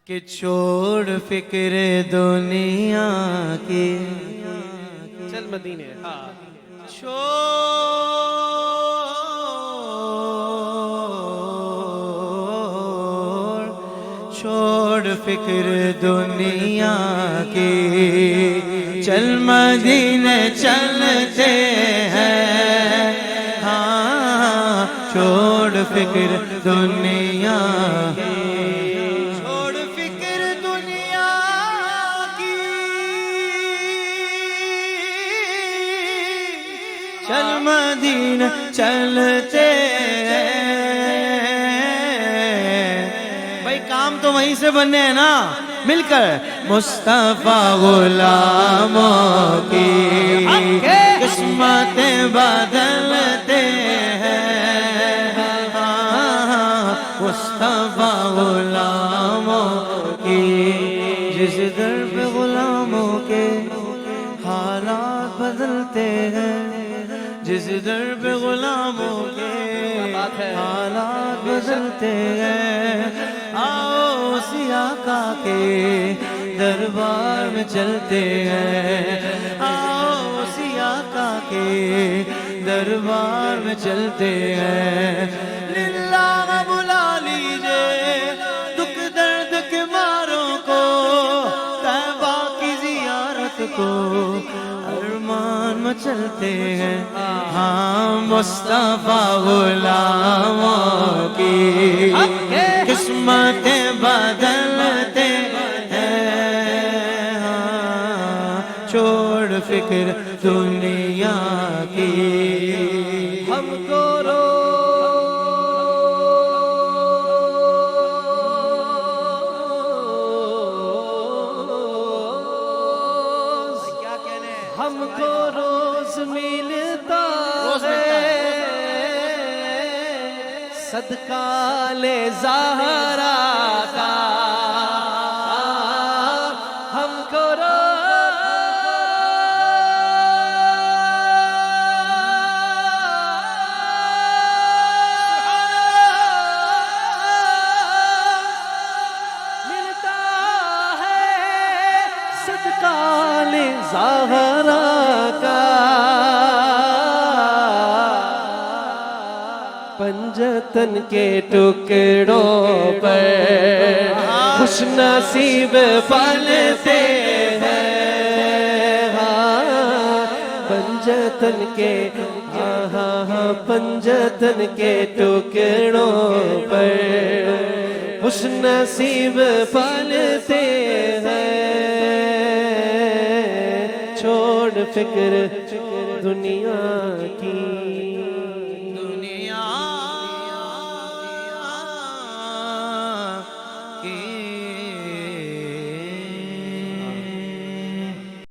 کہ چھوڑ فکر دنیا کی، چل مدینے چھوڑ فکر دنیا کی، چل مدینے چلتے ہیں، ہاں چھوڑ فکر دنیا کی، چھوڑ فکر دنیا کی، چل مدینہ چلتے ہیں۔ بھائی کام تو وہیں سے بننے ہیں نا، مل کر مصطفیٰ غلاموں کی قسمتیں بدلتے ہیں، مصطفیٰ غلاموں کی، جس در پہ غلاموں کے حالات بدلتے ہیں، جس در پہ غلاموں کے حالات بدلتے ہیں، آؤ اسی آقا کے دربار میں چلتے ہیں، آؤ اسی آقا کے دربار میں چلتے ہیں، للہ بلا لیجئے دکھ درد کے ماروں کو، طیبہ کی زیارت کو ارمان میں چلتے ہیں، ہاں مصطفیٰ غلاموں کی قسمتیں بدلتے ہیں، چھوڑ فکر دنیا کی، ہم کو روز کیا کہنے ہیں؟ ہم کو روز ملتا ہے صدقہ لے زہرا کا، ہم کو ملتا ہے صدقہ لے زہرا کا، پنجتن کے ٹکڑوں پر خوش نصیب پلتے ہیں، پنجتن کے پنجتن کے ٹکڑوں پر خوش نصیب پلتے ہیں، چھوڑ فکر دنیا کی، دنیا کی